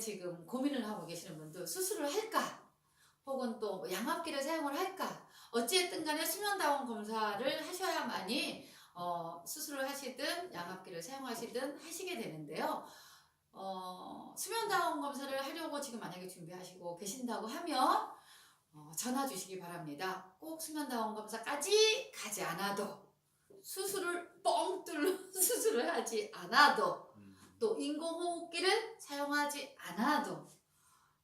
지금 고민을 하고 계시는 분들 수술을 할까? 혹은 또 양압기를 사용을 할까? 어찌됐든 간에 수면다원 검사를 하셔야만이 수술을 하시든 양압기를 사용하시든 하시게 되는데요. 수면다원 검사를 하려고 지금 만약에 준비하시고 계신다고 하면 전화 주시기 바랍니다. 꼭 수면다원 검사까지 가지 않아도 수술을 뻥 뚫는 수술을 하지 않아도 또 인공호흡기를 사용하지 않아도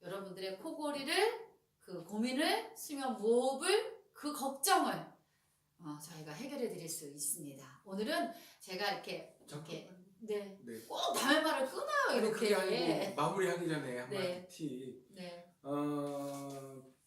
여러분들의 코골이를 그 고민을 수면 무호흡을 그 걱정을 저희가 해결해 드릴 수 있습니다. 오늘은 제가 이렇게 네. 꼭 남의 말을 끊어요 이렇게. 그게 아니고 마무리하기 전에 한마디 네. 팁. 네.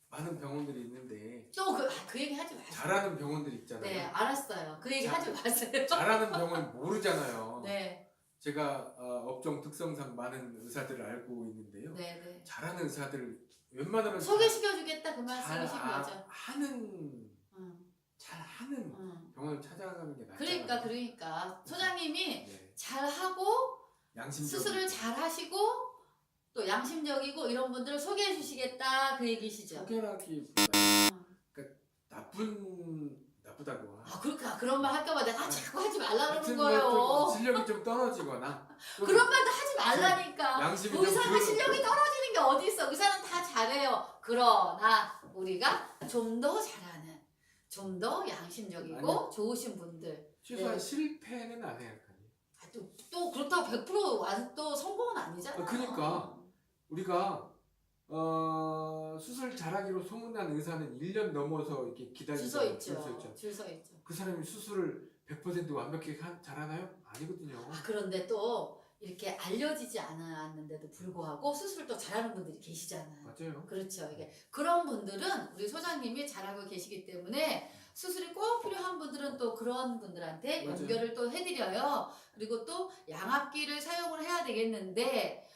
많은 병원들이 있는데 또 그 얘기 하지 마세요. 잘하는 병원들 있잖아요. 네, 알았어요. 그 얘기 하지 마세요. 잘하는 병원 모르잖아요. 네. 제가 업종 특성상 많은 의사들을 알고 있는데요. 네. 잘하는 의사들 웬만하면 소개시켜주겠다 그 말씀이신 거죠. 잘하는 병원을 찾아가는 게 낫잖아요. 그러니까 소장님이 네. 잘하고 양심적이고 수술을 잘하시고 또 양심적이고 이런 분들을 소개해 주시겠다 그 얘기시죠. 소개라기보다는 그러니까 나쁘다고. 그런 말 할까봐 내가 자꾸 하지 말라 그러는 하여튼 거예요. 실력이 좀 떨어지거나 그런 말도 하지 말라니까. 양심이 의사가 좀 실력이 떨어지는 게 어디 있어. 의사는 다 잘해요. 그러나 우리가 좀 더 잘하는, 좀 더 양심적이고 좋으신 분들. 최소한 실패는 안 해요. 또 그렇다고 100% 아직도 성공은 아니잖아요. 그러니까 우리가 수술 잘하기로 소문난 의사는 1년 넘어서 이렇게 기다리고 줄 서 있죠. 그 사람이 수술을 100% 완벽하게 잘하나요? 아니거든요. 그런데 또 이렇게 알려지지 않았는데도 불구하고 수술을 또 잘하는 분들이 계시잖아요. 맞아요. 그렇죠. 이게 그런 분들은 우리 소장님이 잘하고 계시기 때문에 수술이 꼭 필요한 분들은 또 그런 분들한테 맞아요. 연결을 또 해드려요. 그리고 또 양압기를 사용을 해야 되겠는데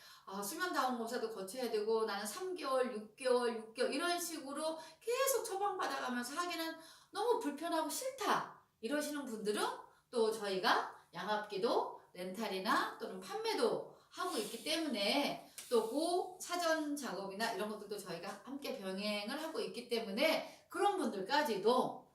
수면다원 검사도 거쳐야 되고 나는 3개월, 6개월 이런 식으로 계속 처방받아가면서 하기는 너무 불편하고 싫다 이러시는 분들은 또 저희가 양압기도 렌탈이나 또는 판매도 하고 있기 때문에 또 그 사전 작업이나 이런 것들도 저희가 함께 병행을 하고 있기 때문에 그런 분들까지도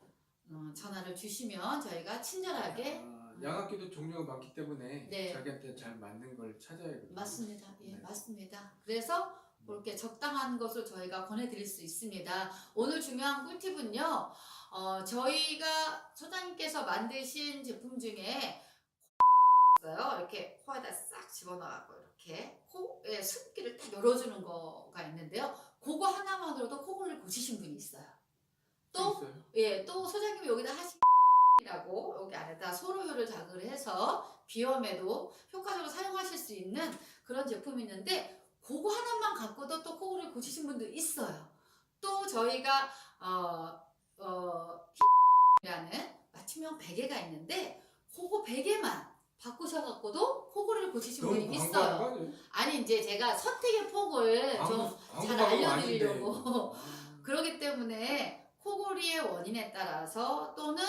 전화를 주시면 저희가 친절하게 양압기도 종류가 많기 때문에 네. 자기한테 잘 맞는 걸 찾아야겠죠. 맞습니다. 예, 네. 맞습니다. 그래서 그렇게 적당한 것을 저희가 권해드릴 수 있습니다. 오늘 중요한 꿀팁은요. 저희가 소장님께서 만드신 제품 중에 이렇게 코에다 싹 집어넣고 이렇게 코에 습기를 딱 열어주는 거가 있는데요. 그거 하나만으로도 코골이를 고치신 분이 있어요. 또 소장님이 여기다 이라고 여기 안에다 소로효를 자극을 해서 비염에도 효과적으로 사용하실 수 있는 그런 제품이 있는데 그거 하나만 갖고도 또 코골이를 고치신 분들 있어요. 또 저희가 이라는 맞춤형 베개가 있는데 그거 베개만 바꾸셔갖고도 코골이를 고치신 분이 있어요. 아니 이제 제가 선택의 폭을 좀 잘 알려드리려고 그러기 때문에 코골이의 원인에 따라서 또는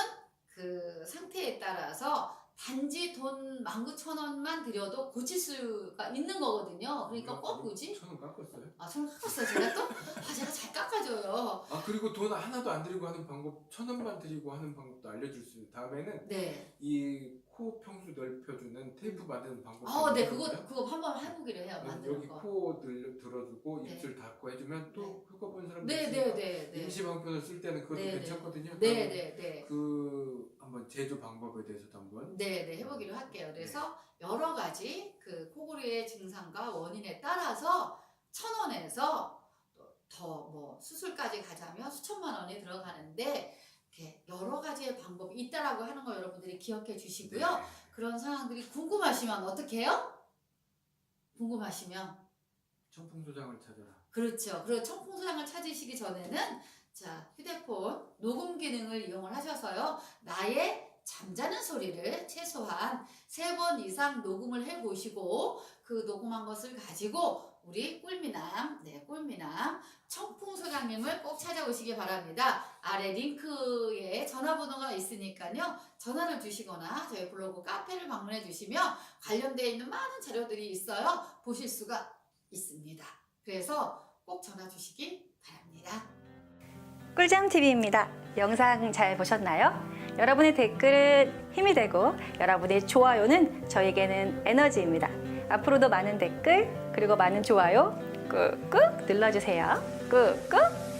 그 상태에 따라서 단지 돈 19,000원만 들여도 고칠 수가 있는 거거든요. 그러니까 꼭 굳이 1,000원 깎았어요? 1,000원 깎았어요 제가 또? 제가 잘 깎아줘요. 그리고 돈 하나도 안 들이고 하는 방법 1,000원만 들이고 하는 방법도 알려줄 수 있어요. 다음에는 네. 이 코 평수 넓혀주는 테이프 만드는 방법. 네, 그거 한번 해보기로 해요. 만드는 여기 거. 코 들어주고 네. 입술 닫고 해주면 또 효과 본 사람들 네. 임시방편을 쓸 때는 그것도 괜찮거든요. 네. 그 한번 제조 방법에 대해서도 한번 네, 해보기로 할게요. 그래서 여러 가지 그 코골이의 증상과 원인에 따라서 1,000원에서 더 뭐 수술까지 가자면 수천만 원이 들어가는데 이렇게 여러 가지의 방법이 있다라고 하는 거 여러분들이 기억해 주시고요. 네. 그런 상황들이 궁금하시면 어떻게 해요? 궁금하시면 청풍소장을 찾아라. 그렇죠. 그리고 청풍소장을 찾으시기 전에는 자 휴대폰 녹음 기능을 이용을 하셔서요. 나의 잠자는 소리를 최소한 3번 이상 녹음을 해보시고 그 녹음한 것을 가지고 우리 꿀미남 청풍소장님을 꼭 찾아오시기 바랍니다. 아래 링크에 전화번호가 있으니까요. 전화를 주시거나 저희 블로그 카페를 방문해 주시면 관련되어 있는 많은 자료들이 있어요. 보실 수가 있습니다. 그래서 꼭 전화 주시기 바랍니다. 꿀잠TV입니다. 영상 잘 보셨나요? 여러분의 댓글은 힘이 되고 여러분의 좋아요는 저에게는 에너지입니다. 앞으로도 많은 댓글 그리고 많은 좋아요 꾹꾹 눌러주세요. 꾹꾹